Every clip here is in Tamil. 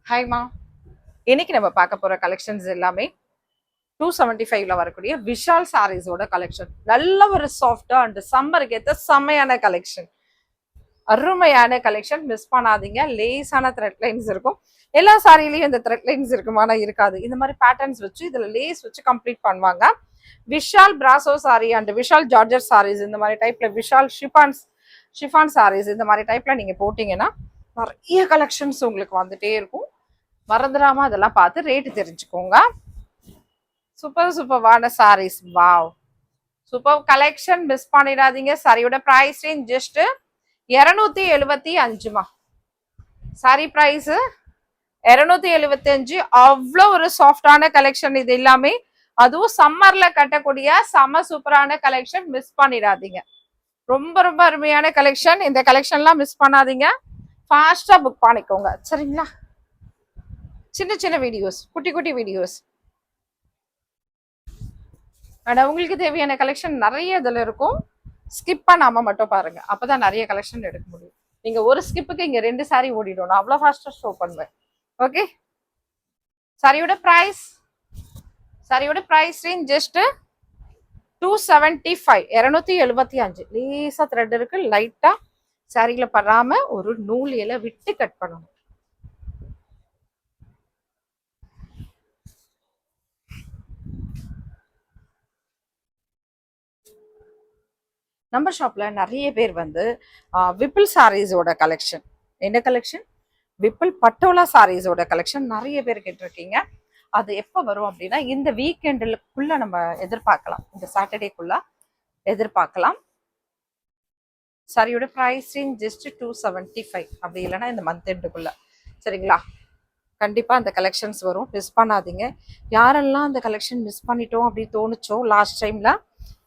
ஹாய்மா. இன்னைக்கு நம்ம பார்க்க போற கலெக்ஷன்ஸ் எல்லாமே 275ல வரக்கூடிய விஷால் சாரீஸோட கலெக்ஷன். நல்ல ஒரு சாஃப்டா அண்ட் சம்மருக்கு ஏற்ற செம்மையான கலெக்ஷன், அருமையான கலெக்ஷன். மிஸ் பண்ணாதீங்க. லேஸான த்ரெட் லைன்ஸ் இருக்கும். எல்லா சாரிலையும் இந்த த்ரெட் லைன்ஸ் இருக்குமானா இருக்காது. இந்த மாதிரி பேட்டர்ன்ஸ் வச்சு இதுல லேஸ் வச்சு கம்ப்ளீட் பண்ணுவாங்க. Vishal brasso saree and Vishal georgette sarees இந்த மாதிரி டைப்ல, விஷால் ஷிஃபான் சாரீஸ் இந்த மாதிரி டைப்ல நீங்க போட்டீங்கன்னா நிறைய கலெக்ஷன்ஸ் உங்களுக்கு வந்துட்டே இருக்கும். மறந்துடாம அதெல்லாம் பார்த்து ரேட்டு தெரிஞ்சுக்கோங்க. சூப்பர்வான sarees. Wow, super collection. Miss பண்ணிடாதீங்க. சாரியோட பிரைஸ் ரேஞ்ச் ஜஸ்ட் 275மா. சாரி பிரைஸ் 275. அவ்வளோ ஒரு சாஃப்டான கலெக்ஷன் இது எல்லாமே. அதுவும் சம்மர்ல கட்டக்கூடிய செம சூப்பரான கலெக்ஷன். மிஸ் பண்ணிடாதீங்க. ரொம்ப ரொம்ப அருமையான கலெக்ஷன். இந்த கலெக்ஷன்லாம் மிஸ் பண்ணாதீங்க. ஃபாஸ்டா புக் பண்ணிக்கோங்க சரிங்களா. சின்ன சின்ன வீடியோஸ், குட்டி குட்டி வீடியோஸ். ஆனால் உங்களுக்கு தேவையான கலெக்ஷன் நிறைய இதில் இருக்கும். ஸ்கிப் பண்ணாம மட்டும் பாருங்க, அப்பதான் நிறைய கலெக்ஷன் எடுக்க முடியும். நீங்க ஒரு ஸ்கிப்புக்கு இங்க 2 சாரி ஓடிடும். நான் அவ்வளோ ஃபாஸ்டா ஷோ பண்ணுவேன். ஓகே. சாரியோட பிரைஸ் ரேஞ்ச் ஜஸ்ட் 275, 275. லேசா த்ரெட் இருக்கு, லைட்டா சாரியில படாம ஒரு நூல் இலை விட்டு கட் பண்ணணும். நம்ம ஷாப்ல நிறைய பேர் வந்து விப்பிள் சாரீஸோட கலெக்ஷன், என்ன கலெக்ஷன்? விப்பிள் பட்டோலா சாரீஸோட கலெக்ஷன் நிறைய பேர் கேட்டிருக்கீங்க. அது எப்போ வரும் அப்படின்னா இந்த வீக்கெண்டுக்குள்ள நம்ம எதிர்பார்க்கலாம். இந்த சாட்டர்டேக்குள்ள எதிர்பார்க்கலாம். சாரியோட ப்ரைஸ் ரேஞ்ச் ஜஸ்ட் 275, அப்படி இல்லைன்னா இந்த மந்த் எண்டுக்குள்ள சரிங்களா. கண்டிப்பா அந்த கலெக்ஷன்ஸ் வரும், மிஸ் பண்ணாதீங்க. யாரெல்லாம் அந்த கலெக்ஷன் மிஸ் பண்ணிட்டோம் அப்படி தோணுச்சோ லாஸ்ட் டைம்ல,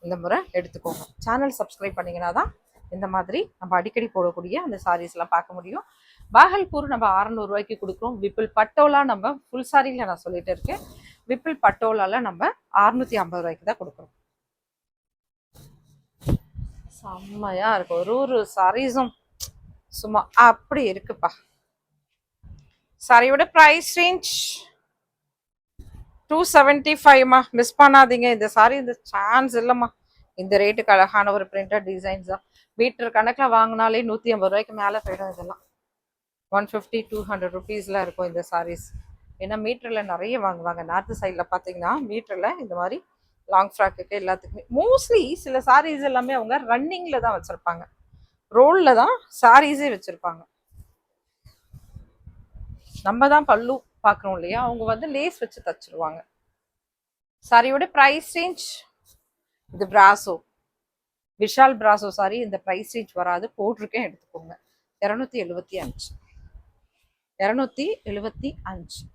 இந்த முறை எடுத்துக்கோங்க. சேனல் சப்ஸ்கிரைப் பண்ணிங்கன்னா தான் இந்த மாதிரி நம்ம அடிக்கடி போடக்கூடிய அந்த சாரீஸ்லாம் பார்க்க முடியும். பாகல்பூர் நம்ம 600 ரூபாய்க்கு கொடுக்குறோம். விப்பிள் பட்டோலா நம்ம ஃபுல் சாரியில் நான் சொல்லிட்டு இருக்கேன். விப்பிள் பட்டோலால நம்ம 650 ரூபாய்க்கு தான் கொடுக்குறோம். செம்மையா இருக்கும். ஒரு சாரீஸும் சும்மா அப்படி இருக்குப்பா. சாரியோட ப்ரைஸ் ரேஞ்ச் 275மா. மிஸ் பண்ணாதீங்க. இந்த சாரி இந்த சான்ஸ் இல்லைம்மா. இந்த ரேட்டுக்கு அழகான ஒரு பிரிண்டட் டிசைன்ஸ் தான். மீட்டர் கணக்கில் வாங்கினாலே 150 ரூபாய்க்கு மேலே போயிடும். இதெல்லாம் 150, 200 ருபீஸ்ல இருக்கும் இந்த சாரீஸ். ஏன்னா மீட்டர்ல நிறைய வாங்குவாங்க. நார்த்து சைடில் பார்த்தீங்கன்னா மீட்டர்ல இந்த மாதிரி லாங் ஃப்ராக்குக்கு எல்லாத்துக்குமே மோஸ்ட்லி சில சாரீஸ் எல்லாமே அவங்க ரன்னிங்ல தான் வச்சிருப்பாங்க, ரோல்ல தான் சாரீஸே வச்சிருப்பாங்க. நம்ம தான் பல்லு பார்க்குறோம் இல்லையா, அவங்க வந்து லேஸ் வச்சு தச்சிருவாங்க. சாரியோட ப்ரைஸ் ரேஞ்ச், இது பிராசோ விஷால் பிராசோ சாரி. இந்த ப்ரைஸ் ரேஞ்ச் வராது, போட்டிருக்கேன் எடுத்துக்கோங்க. 275, 275.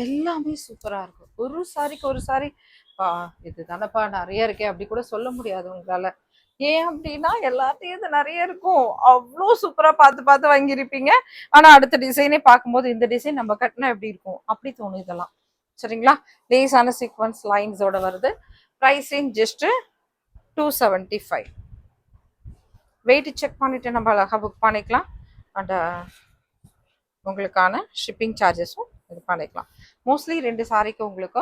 எல்லாமே சூப்பரா இருக்கும். ஒரு சாரிக்கு ஒரு சாரி இது தானப்பா நிறைய இருக்கே அப்படி கூட சொல்ல முடியாது உங்களால. ஏன் அப்படின்னா எல்லாத்தையும் இது நிறைய இருக்கும். அவ்வளோ சூப்பரா பார்த்து பார்த்து வாங்கியிருப்பீங்க. ஆனா அடுத்த டிசைனே பார்க்கும்போது இந்த டிசைன் நம்ம கட்டினா எப்படி இருக்கும் அப்படி தோணும். இதெல்லாம் சரிங்களா. லேஸான சீக்வன்ஸ் லைன்ஸோட வருது. Pricing just 275. வெயிட் செக் பண்ணிட்டு நம்ம அழகா புக் பண்ணிக்கலாம். அண்ட் உங்களுக்கான ஷிப்பிங் சார்ஜஸும் இது பண்ணிக்கலாம். மோஸ்ட்லி 2 சாரிக்கு உங்களுக்கு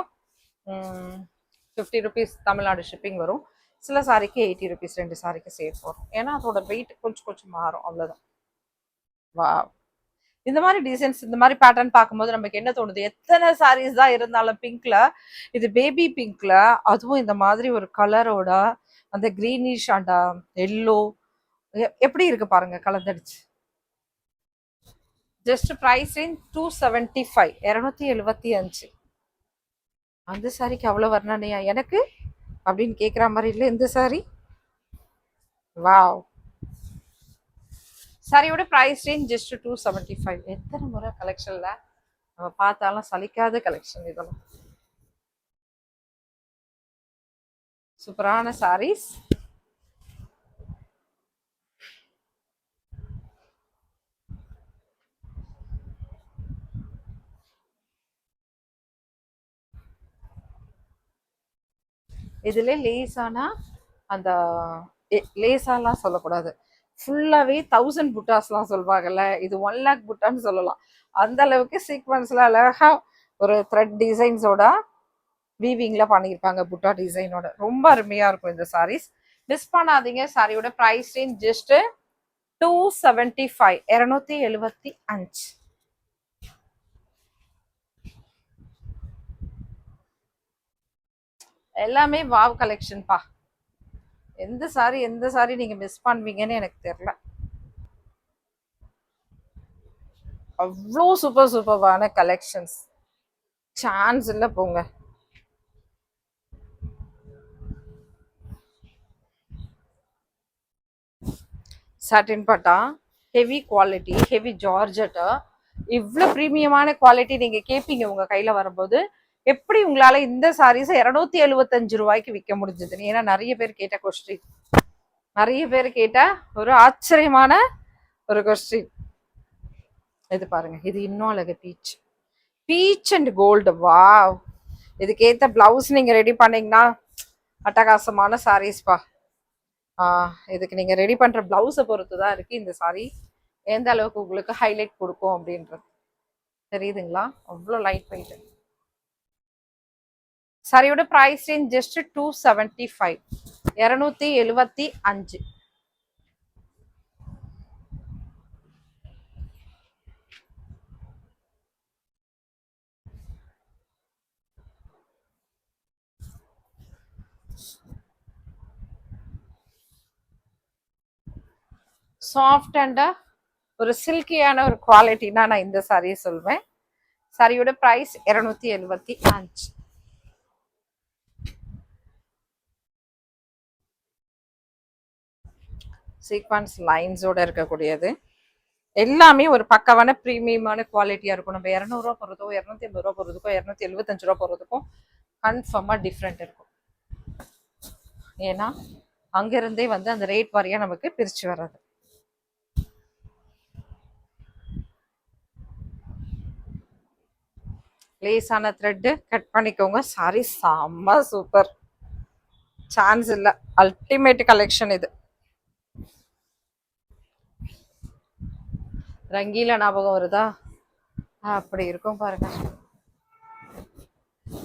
50 ருபீஸ் தமிழ்நாடு ஷிப்பிங் வரும். சில சாரிக்கு 80 ருபீஸ் 2 சாரிக்கு சேர்த்து வரும். ஏன்னா அதோட வெயிட் கொஞ்சம் மாறும், அவ்வளோதான். வா, இந்த மாதிரி டிசைன்ஸ் இந்த மாதிரி பேட்டர்ன் பார்க்கும்போது நமக்கு என்ன தோணுது, எத்தனை சாரீஸ் தான் இருந்தாலும் பிங்க்ல, இது பேபி பிங்க்ல, அதுவும் இந்த மாதிரி ஒரு கலரோட அந்த கிரீனிஷ் அண்ட் எல்லோ எப்படி இருக்கு பாருங்க, கலந்தடிச்சு. ஜஸ்ட் பிரைஸ் இன் 275, 275. அந்த சாரிக்கு அவ்வளோ வர்ணனையா எனக்கு அப்படின்னு கேட்குற மாதிரி இல்லை இந்த சாரி. வாவ். சாரியோட ப்ரைஸ் ரேஞ்ச் ஜஸ்ட் 275. எத்தனை முறை கலெக்ஷன்ல நம்ம பார்த்தாலும் சலிக்காத கலெக்ஷன் இதெல்லாம். சூப்பரான சாரீஸ். இதுல லேசானா அந்த லேசாலாம் சொல்லக்கூடாது, ஃபுல்லாவே 1000 புட்டாஸ்லாம் சொல்வாங்கல்ல, இது 1 lakh புட்டான்னு சொல்லலாம். அந்த அளவுக்கு சீக்வன்ஸ்ல அழகா ஒரு த்ரெட் டிசைன்ஸோட வீவிங்ல பண்ணியிருப்பாங்க, புட்டா டிசைனோட. ரொம்ப அருமையா இருக்கும் இந்த சாரீஸ். மிஸ் பண்ணாதீங்க. சாரியோட பிரைஸ் ரேஞ்ச் ஜஸ்ட் 275, 275. எல்லாமே வாவ் கலெக்ஷன் பா. எந்த சாரி நீங்க மிஸ் பண்ணுவீங்கன்னு எனக்கு தெரியல. அவ்வளோ சூப்பர்வான கலெக்ஷன்ஸ், சான்ஸ் இல்ல போங்க. சாட்டின் பட்டா, ஹெவி குவாலிட்டி, ஹெவி ஜார்ஜெட்டா, இவ்வளோ ப்ரீமியமான குவாலிட்டி நீங்க கேட்பீங்க உங்க கையில வரும்போது. எப்படி உங்களால இந்த சாரீஸை 275 ரூபாய்க்கு விற்க முடிஞ்சதுன்னு, ஏன்னா நிறைய பேர் கேட்ட கொஸ்டின், நிறைய பேர் கேட்ட ஒரு ஆச்சரியமான ஒரு கொஸ்டின். இது பாருங்க, இது இன்னும் அழகு. Peach, peach and gold. Wow, இதுக்கு ஏத்த பிளவுஸ் நீங்க ரெடி பண்ணீங்கன்னா அட்டகாசமான சாரீஸ்பா. இதுக்கு நீங்க ரெடி பண்ற பிளவுஸை பொறுத்து தான் இருக்கு இந்த சாரி எந்த அளவுக்கு உங்களுக்கு ஹைலைட் கொடுக்கும் அப்படின்றது. தெரியுதுங்களா? அவ்வளோ லைட் வெயிட். சாரியோட price range just 275, 275. Soft and ஒரு சில்கியான ஒரு குவாலிட்டினா நான் இந்த சாரியை சொல்வேன். சாரியோட பிரைஸ் 275. சீக்வன்ஸ் லைன்ஸோட இருக்கக்கூடியது. எல்லாமே ஒரு பக்கவான ப்ரீமியமான குவாலிட்டியா இருக்கும். நம்ம 200 ரூபா போறதுக்கும் 250 ரூபா போறதுக்கும் 275 ரூபா போறதுக்கும் கன்ஃபார்மா டிஃப்ரெண்ட் இருக்கும். ஏன்னா அங்கிருந்தே வந்து அந்த ரேட் வாரியா நமக்கு பிரிச்சு வர்றது. லேசான த்ரெட்டு கட் பண்ணிக்கோங்க. சாரி செம்ம சூப்பர், சான்ஸ் இல்லை. அல்டிமேட் கலெக்ஷன் இது. ரங்கீல ஞாபகம் வருதா? அப்படி இருக்கும் பாருங்க.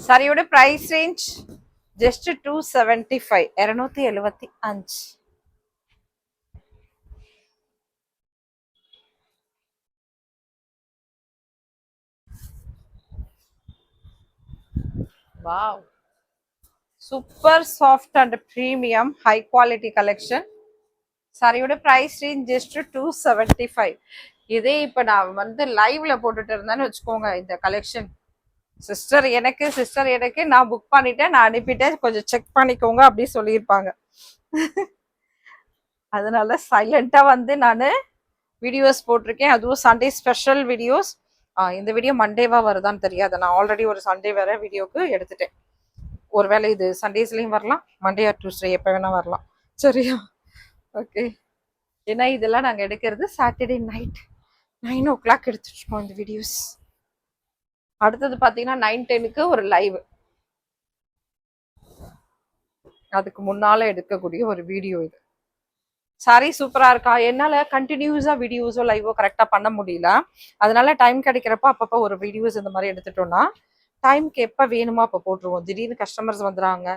சாரியோட price range just 275, 275. Wow, super soft and premium high quality collection. சாரியோட பிரைஸ் ரேஞ்ச் ஜஸ்ட் 275. இதே இப்ப நான் வந்து லைவ்ல போட்டுட்டு இருந்தேன்னு வச்சுக்கோங்க இந்த கலெக்ஷன், சிஸ்டர் எனக்கு நான் புக் பண்ணிட்டேன், நான் அனுப்பிட்டேன், கொஞ்சம் செக் பண்ணிக்கோங்க அப்படி சொல்லியிருப்பாங்க. அதனால சைலண்டா வந்து நான் வீடியோஸ் போட்டிருக்கேன், அதுவும் சண்டே ஸ்பெஷல் வீடியோஸ். இந்த வீடியோ மண்டேவா வருதான்னு தெரியாது, நான் ஆல்ரெடி ஒரு சண்டே வேற வீடியோக்கு எடுத்துட்டேன். ஒருவேளை இது சண்டேஸ்லயும் வரலாம், மண்டே ஆர் டியூஸ்டே எப்போ வேணா வரலாம். சரியா? ஓகே. ஏன்னா இதெல்லாம் நாங்கள் எடுக்கிறது சாட்டர்டே நைட் 9 o'clock எடுத்துருக்கோம் இந்த வீடியோஸ். அடுத்தது பார்த்தீங்கன்னா 9:10க்கு ஒரு லைவ், அதுக்கு முன்னால எடுக்கக்கூடிய ஒரு வீடியோ இது. சாரி சூப்பரா இருக்கா? என்னால கண்டினியூஸா வீடியோஸோ லைவோ கரெக்டா பண்ண முடியல. அதனால டைம் கிடைக்கிறப்ப அப்பப்போ ஒரு வீடியோஸ் இந்த மாதிரி எடுத்துட்டோம்னா டைம்க்கு எப்ப வேணுமோ அப்ப போட்டுருவோம். திடீர்னு கஸ்டமர்ஸ் வந்துடுறாங்க,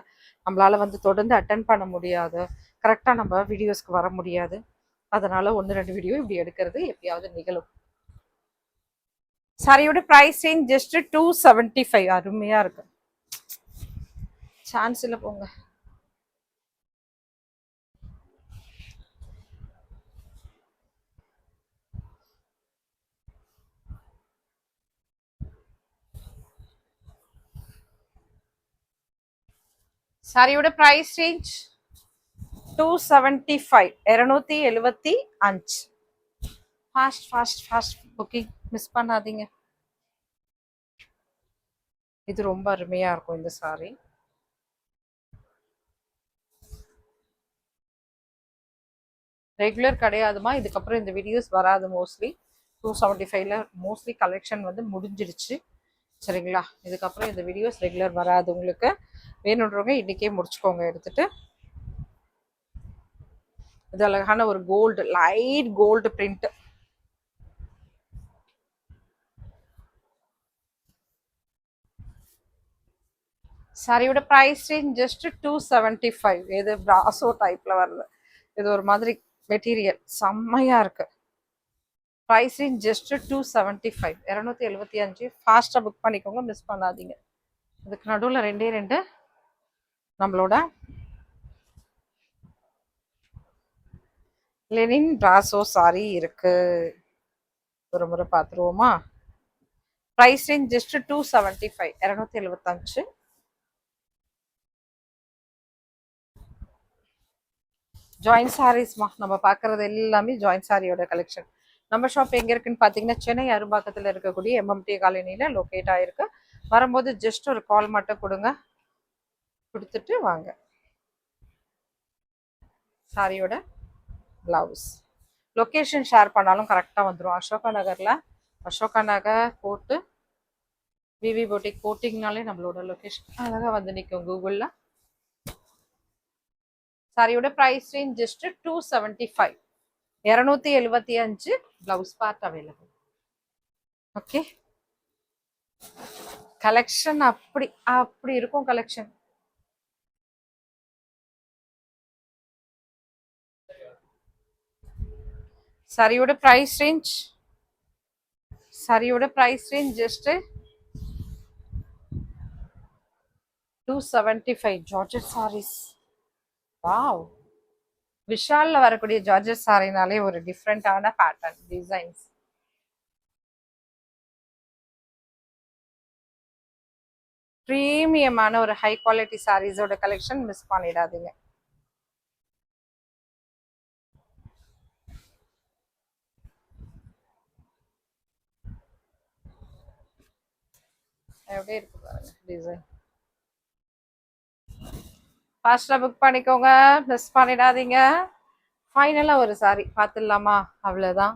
நம்மளால வந்து தொடர்ந்து அட்டன் பண்ண முடியாது, கரெக்டா நம்ம வீடியோஸ்க்கு வர முடியாது. அதனால 1-2 வீடியோ இப்படி எடுக்கிறது எப்பயாவது நிகழும். சாரியோட பிரைஸ் ரேஞ்ச் ஜஸ்ட் 275. அருமையா இருக்கு, சான்ஸ் இல்ல போங்க. சாரியோட price range 275, 275. Fast booking, miss பண்ணாதீங்க. இது ரொம்ப அருமையா இருக்கும் இந்த சாரி. ரெகுலர் கிடையாதுமா, இதுக்கப்புறம் இந்த வீடியோஸ் வராது. மோஸ்ட்லி 275ல மோஸ்ட்லி கலெக்ஷன் வந்து முடிஞ்சிருச்சு. சரிங்களா? இதுக்கப்புறம் இந்த வீடியோஸ் ரெகுலர் வராது உங்களுக்கு. வேணுன்றவங்க இன்னைக்கே முடிச்சுக்கோங்க எடுத்துட்டு. இது அழகான ஒரு கோல்டு, லைட் கோல்டு பிரிண்ட். சாரியோட ப்ரைஸ் ரேஞ்ச் ஜஸ்ட் 275. இது பிராசோ டைப்ல வருது. இது ஒரு மாதிரி மெட்டீரியல் செம்மையா இருக்கு. Price range just 275, 275. ஃபாஸ்ட்டாக புக் பண்ணிக்கோங்க, மிஸ் பண்ணாதீங்க. இதுக்கு நடுவில் ரெண்டே ரெண்டு நம்மளோட லெனின் பிராசோ சாரி இருக்கு. ஒரு முறை பார்த்துருவோமா? Price range just 275, 275. ஜாயின் சாரீஸ்மா, நம்ம பார்க்குறது எல்லாமே ஜாயின் சாரியோட கலெக்ஷன். நம்ம ஷாப் எங்கே இருக்குன்னு பார்த்தீங்கன்னா சென்னை அரும்பாக்கத்தில் இருக்கக்கூடிய எம்எம்டி காலனியில் லொக்கேட் ஆகிருக்கு. வரும்போது ஜஸ்ட் ஒரு கால் மட்டும் கொடுங்க, கொடுத்துட்டு வாங்க. சாரியோட பிளவுஸ் லொக்கேஷன் ஷேர் பண்ணாலும் கரெக்டாக வந்துடும். அசோகா நகரில், அசோகா நகர் போட்டு விவி போட்டிக் போட்டிங்கனாலே நம்மளோட லொக்கேஷன் அழகாக வந்து நிற்கும் கூகுளில். சாரியோட price range just 275, 275. Blouse part available. Okay, collection அப்படி அப்படி இருக்கும் கலெக்ஷன். சாரியோட ப்ரைஸ் ரேஞ்ச், சாரியோட price range just 275. Georgette sarees. Wow, விஷால்ல வரக்கூடிய ஜார்ஜெட் சாரினாலே ஒரு டிஃப்ரெண்டான பேட்டர்ன் டிசைன்ஸ். ப்ரீமியமான ஒரு ஹை குவாலிட்டி சாரீஸோட கலெக்ஷன், மிஸ் பண்ணிடாதீங்க. எப்படி இருக்கு பாருங்க டிசைன். ஃபாஸ்ட்டாக புக் பண்ணிக்கோங்க, மிஸ் பண்ணிடாதீங்க. ஃபைனலாக ஒரு சாரி பார்த்துடலாமா? அவ்வளோதான்,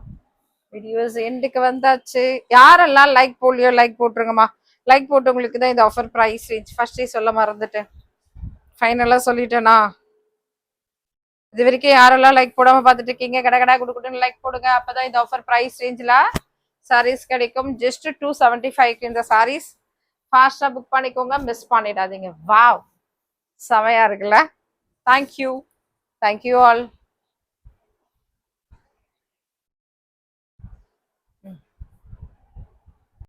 வீடியோஸ் எண்டுக்கு வந்தாச்சு. யாரெல்லாம் லைக் போடலையோ லைக் போட்டுருங்கம்மா. லைக் போட்டவங்களுக்கு தான் இந்த ஆஃபர் ப்ரைஸ் ரேஞ்ச். ஃபர்ஸ்டே சொல்ல மறந்துட்டேன், ஃபைனலாக சொல்லிட்டேனா? இது வரைக்கும் யாரெல்லாம் லைக் போடாமல் பார்த்துட்டு இருக்கீங்க, கடை கடை கொடுக்கட்டுன்னு லைக் போடுங்க. அப்போ தான் இந்த ஆஃபர் ப்ரைஸ் ரேஞ்சில் சாரீஸ் கிடைக்கும். ஜஸ்ட் 275 இந்த சாரீஸ். ஃபாஸ்ட்டாக புக் பண்ணிக்கோங்க, மிஸ் பண்ணிடாதீங்க. வாவ், செமையா இருக்குல்ல? Thank you, thank you all.